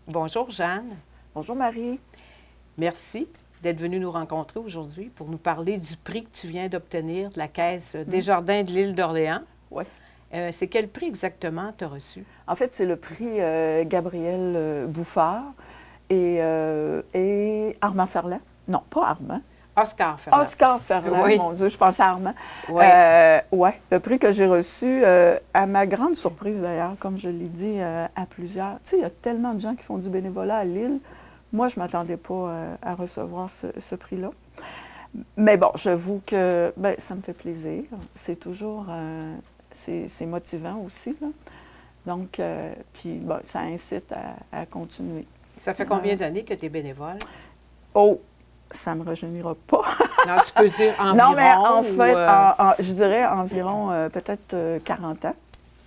Bonjour Jeanne. Bonjour Marie. Merci d'être venue nous rencontrer aujourd'hui pour nous parler du prix que tu viens d'obtenir de la Caisse Desjardins de l'île d'Orléans. Oui. C'est quel prix exactement tu as reçu? En fait, c'est le prix Gabriel Bouffard et Armand Ferland. Non, pas Armand. Oscar Ferland. Oscar Ferland, Oui. mon Dieu, je pensais à Armand. Oui. Ouais, le prix que j'ai reçu, à ma grande surprise d'ailleurs, comme je l'ai dit à plusieurs. Tu sais, il y a tellement de gens qui font du bénévolat à Lille. Moi, je ne m'attendais pas à recevoir ce prix-là. Mais bon, j'avoue que ça me fait plaisir. C'est toujours... c'est motivant aussi, là. Donc, puis ça incite à continuer. Ça fait combien d'années que tu es bénévole? Oh, ça ne me rajeunira pas. Non, tu peux dire environ? Non, mais en fait, ou, je dirais environ peut-être 40 ans.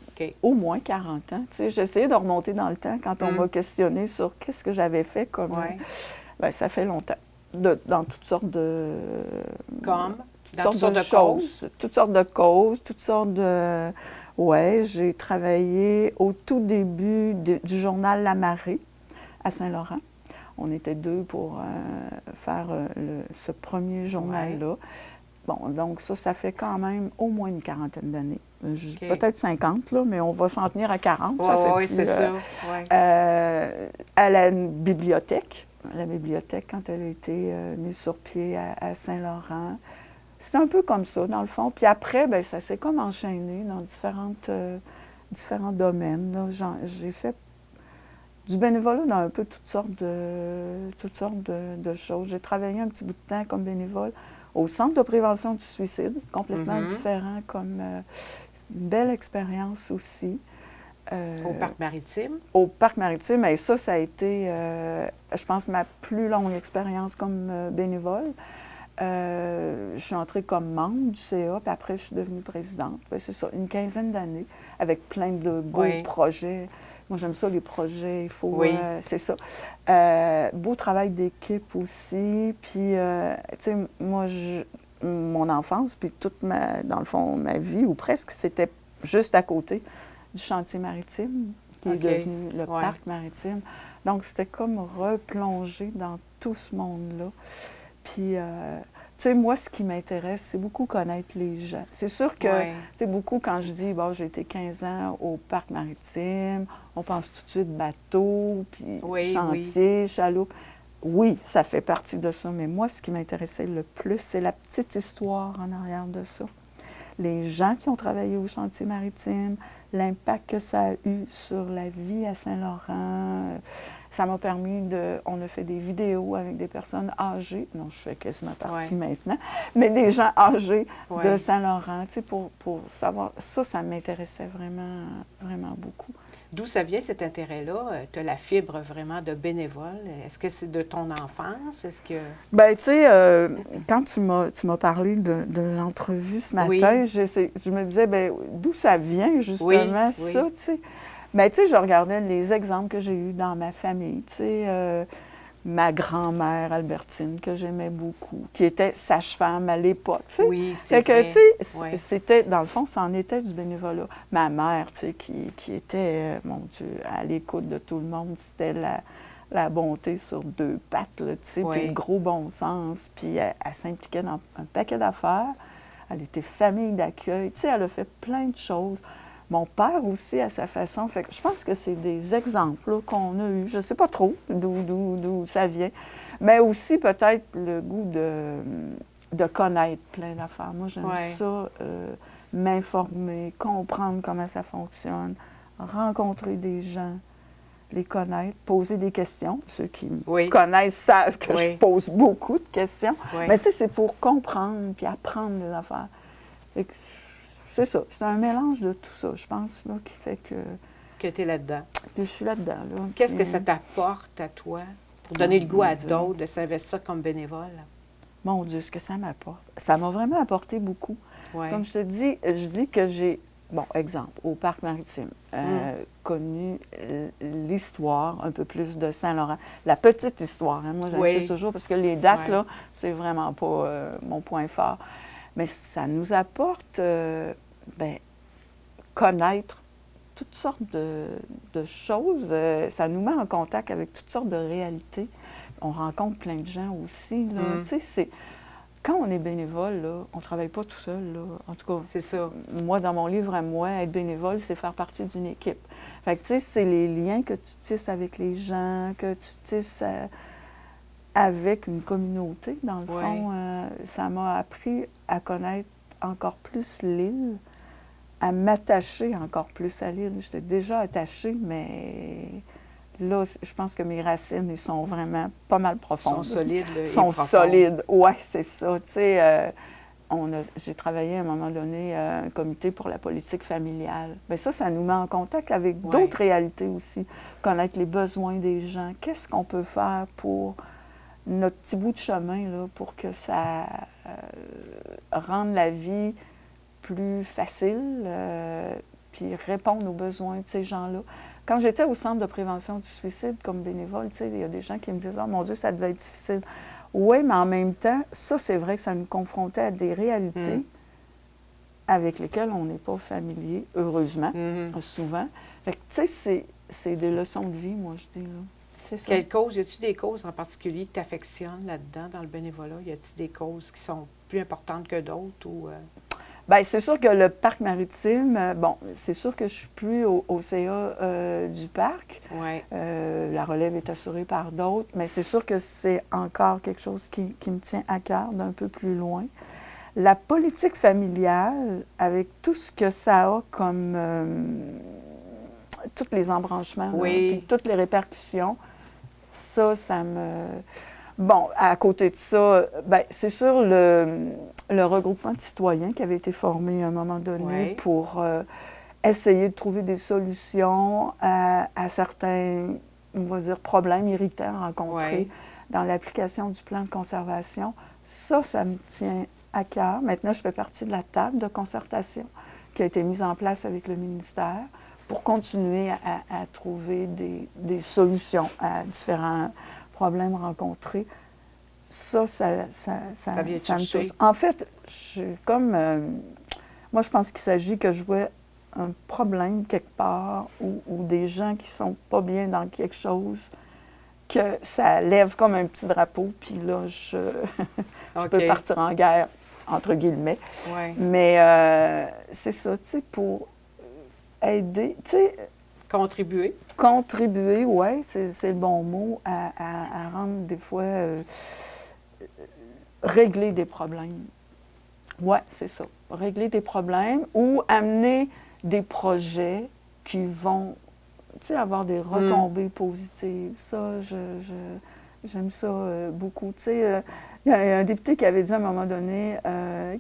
OK. Au moins 40 ans. Tu sais, j'ai essayé de remonter dans le temps quand on m'a questionné sur qu'est-ce que j'avais fait comme... Ouais. Ça fait longtemps. Dans toutes sortes de... Comme? Toutes sortes de choses. Toutes sortes de causes, toutes sortes de... Oui, j'ai travaillé au tout début du journal La Marée à Saint-Laurent. On était deux pour faire ce premier journal-là. Bon, donc ça fait quand même au moins une quarantaine d'années. OK. Peut-être 50, là, mais on va s'en tenir à 40. Oui, c'est ça. Ouais. À la bibliothèque. La bibliothèque, quand elle a été mise sur pied à Saint-Laurent. C'est un peu comme ça, dans le fond. Puis après, ça s'est comme enchaîné dans différents domaines, là. J'ai fait du bénévolat dans un peu toutes sortes de choses. J'ai travaillé un petit bout de temps comme bénévole au Centre de prévention du suicide, complètement différent comme... c'est une belle expérience aussi. Au Parc maritime? Au Parc maritime, et ça a été, je pense, ma plus longue expérience comme bénévole. Je suis entrée comme membre du CA, puis après, je suis devenue présidente. C'est ça, une quinzaine d'années, avec plein de beaux projets. Moi, j'aime ça, les projets, il faut... c'est ça. Beau travail d'équipe aussi. Puis, tu sais, moi, mon enfance, puis dans le fond, ma vie, ou presque, c'était juste à côté du chantier maritime, qui est devenu le Parc maritime. Donc, c'était comme replonger dans tout ce monde-là. Puis, tu sais, moi, ce qui m'intéresse, c'est beaucoup connaître les gens. C'est sûr que, tu sais, beaucoup, quand je dis, j'ai été 15 ans au Parc maritime, on pense tout de suite bateau, puis chantier, chaloupe. Oui, ça fait partie de ça, mais moi, ce qui m'intéressait le plus, c'est la petite histoire en arrière de ça. Les gens qui ont travaillé au chantier maritime, l'impact que ça a eu sur la vie à Saint-Laurent. Ça m'a permis on a fait des vidéos avec des personnes âgées. Non, je fais quasiment partie maintenant, mais des gens âgés de Saint-Laurent, tu sais, pour savoir. Ça m'intéressait vraiment, vraiment beaucoup. D'où ça vient cet intérêt-là? Tu as la fibre vraiment de bénévole. Est-ce que c'est de ton enfance? Est-ce que... Bien, tu sais, quand tu m'as parlé de l'entrevue ce matin, je me disais, d'où ça vient, justement, ça, tu sais? Bien, tu sais, je regardais les exemples que j'ai eus dans ma famille, tu sais, ma grand-mère Albertine, que j'aimais beaucoup, qui était sage-femme à l'époque, tu sais. Oui, c'est vrai. Tu sais, Oui. c'était, dans le fond, ça en était du bénévolat. Ma mère, tu sais, qui était, mon Dieu, à l'écoute de tout le monde, c'était la bonté sur deux pattes, là, tu sais, puis le gros bon sens, puis elle s'impliquait dans un paquet d'affaires. Elle était famille d'accueil, tu sais, elle a fait plein de choses. Mon père aussi, à sa façon. Fait que je pense que c'est des exemples là, qu'on a eus. Je ne sais pas trop d'où ça vient. Mais aussi, peut-être, le goût de connaître plein d'affaires. Moi, j'aime ça, m'informer, comprendre comment ça fonctionne, rencontrer des gens, les connaître, poser des questions. Ceux qui me connaissent savent que je pose beaucoup de questions. Mais tu sais, c'est pour comprendre puis apprendre des affaires. Fait que, c'est ça. C'est un mélange de tout ça, je pense, là, qui fait que... Que tu es là-dedans. Que je suis là-dedans, là. Qu'est-ce que ça t'apporte à toi pour donner le goût à d'autres de s'investir comme bénévole? Mon Dieu, ce que ça m'apporte. Ça m'a vraiment apporté beaucoup. Comme je te dis, je dis que j'ai, exemple, au Parc maritime, connu l'histoire un peu plus de Saint-Laurent. La petite histoire, hein. Moi, j'insiste toujours, parce que les dates, là, c'est vraiment pas mon point fort. Mais ça nous apporte, connaître toutes sortes de choses. Ça nous met en contact avec toutes sortes de réalités. On rencontre plein de gens aussi. Là. Tu sais, quand on est bénévole, là, on ne travaille pas tout seul. Là. En tout cas, c'est ça. Moi, dans mon livre à moi, être bénévole, c'est faire partie d'une équipe. Fait que, tu sais, c'est les liens que tu tisses avec les gens, que tu tisses avec une communauté, dans le fond. Ça m'a appris à connaître encore plus l'île, à m'attacher encore plus à l'île. J'étais déjà attachée, mais là, je pense que mes racines, ils sont vraiment pas mal profondes. Ils sont solides, là, Ils sont solides, oui, c'est ça. Tu sais, j'ai travaillé à un moment donné à un comité pour la politique familiale. Bien, ça nous met en contact avec d'autres réalités aussi. Connaître les besoins des gens. Qu'est-ce qu'on peut faire pour notre petit bout de chemin, là, pour que ça rende la vie plus facile, puis répondre aux besoins de ces gens-là. Quand j'étais au Centre de prévention du suicide comme bénévole, tu sais, il y a des gens qui me disent « Oh mon Dieu, ça devait être difficile. » Oui, mais en même temps, ça, c'est vrai que ça nous confrontait à des réalités avec lesquelles on n'est pas familier, heureusement, souvent. Fait que, tu sais, c'est des leçons de vie, moi, je dis, là. C'est ça. Quelles causes? Y a-t-il des causes en particulier que tu affectionnes là-dedans, dans le bénévolat? Y a-t-il des causes qui sont plus importantes que d'autres? Ou, Bien, c'est sûr que le parc maritime, bon, c'est sûr que je suis plus au CA du parc. Ouais. La relève est assurée par d'autres, mais c'est sûr que c'est encore quelque chose qui me tient à cœur d'un peu plus loin. La politique familiale, avec tout ce que ça a comme tous les embranchements, là, puis toutes les répercussions, ça me... Bon, à côté de ça, bien, c'est sûr le regroupement de citoyens qui avait été formé à un moment donné pour essayer de trouver des solutions à certains, on va dire, problèmes irritants rencontrés dans l'application du plan de conservation. Ça me tient à cœur. Maintenant, je fais partie de la table de concertation qui a été mise en place avec le ministère pour continuer à trouver des solutions à différents problèmes rencontrés. Ça me touche. En fait, moi, je pense qu'il s'agit que je vois un problème quelque part ou des gens qui sont pas bien dans quelque chose, que ça lève comme un petit drapeau, puis là, je peux partir en guerre, entre guillemets. Ouais. Mais c'est ça, tu sais, pour aider, tu sais... Contribuer. Contribuer, oui, c'est le bon mot, à rendre des fois... régler des problèmes. Oui, c'est ça. Régler des problèmes ou amener des projets qui vont, tu sais, avoir des retombées positives. Ça, j'aime ça beaucoup. Tu sais, il y a un député qui avait dit à un moment donné,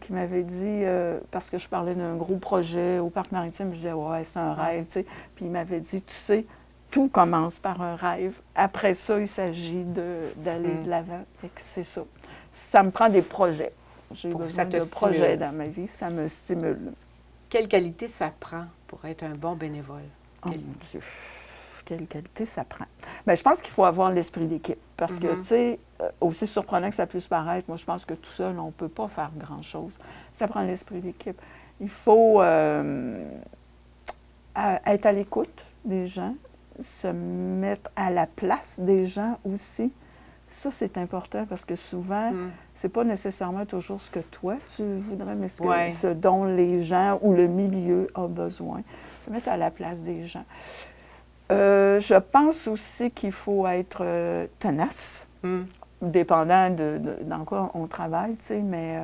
qui m'avait dit, parce que je parlais d'un gros projet au Parc maritime, je disais, ouais, c'est un rêve, tu sais. Puis il m'avait dit, tu sais, tout commence par un rêve. Après ça, il s'agit d'aller de l'avant. C'est ça. Ça me prend des projets. J'ai besoin de projets dans ma vie. Ça me stimule. Quelle qualité ça prend pour être un bon bénévole? Oh mon Dieu! Quelle qualité ça prend? Bien, je pense qu'il faut avoir l'esprit d'équipe. Parce que, tu sais, aussi surprenant que ça puisse paraître, moi, je pense que tout seul, on ne peut pas faire grand-chose. Ça prend l'esprit d'équipe. Il faut être à l'écoute des gens, se mettre à la place des gens aussi. Ça, c'est important parce que souvent, c'est pas nécessairement toujours ce que toi, tu voudrais, mais ce dont les gens ou le milieu a besoin. Se mettre à la place des gens. Je pense aussi qu'il faut être tenace, dépendant dans quoi on travaille, tu sais, mais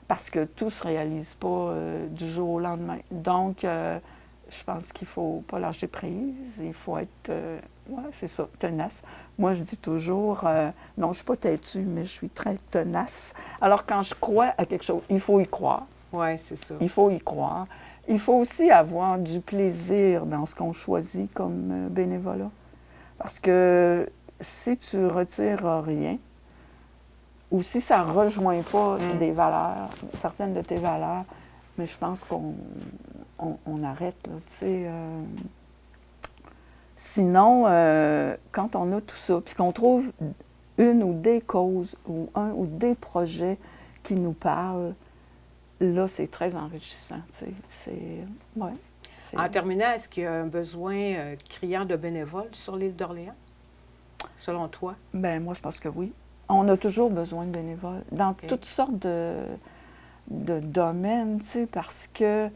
parce que tout ne se réalise pas du jour au lendemain. Donc, je pense qu'il ne faut pas lâcher prise. Il faut être, c'est ça, tenace. Moi, je dis toujours, non, je ne suis pas têtue, mais je suis très tenace. Alors, quand je crois à quelque chose, il faut y croire. Oui, c'est ça. Il faut y croire. Il faut aussi avoir du plaisir dans ce qu'on choisit comme bénévolat. Parce que si tu retires rien, ou si ça ne rejoint pas des valeurs, certaines de tes valeurs, mais je pense qu'on arrête, là, tu sais. Sinon, quand on a tout ça, puis qu'on trouve une ou des causes, ou un ou des projets qui nous parlent, là, c'est très enrichissant, tu sais. fait. En terminant, est-ce qu'il y a un besoin criant de bénévoles sur l'île d'Orléans, selon toi? Bien, moi, je pense que oui. On a toujours besoin de bénévoles dans OK. toutes sortes de domaines, tu sais, parce que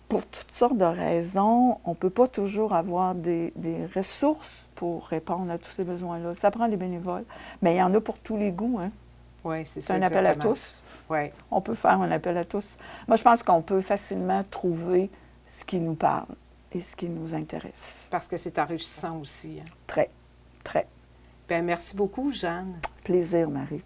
pour toutes sortes de raisons, on ne peut pas toujours avoir des ressources pour répondre à tous ces besoins-là. Ça prend des bénévoles, mais il y en a pour tous les goûts, hein. Oui, c'est C'est ça. un appel à exactement. tous. Oui. On peut faire un appel à tous. Moi, je pense qu'on peut facilement trouver ce qui nous parle et ce qui nous intéresse. Parce que c'est enrichissant aussi. Hein. Très, très. Bien, merci beaucoup, Jeanne. Plaisir, Marie.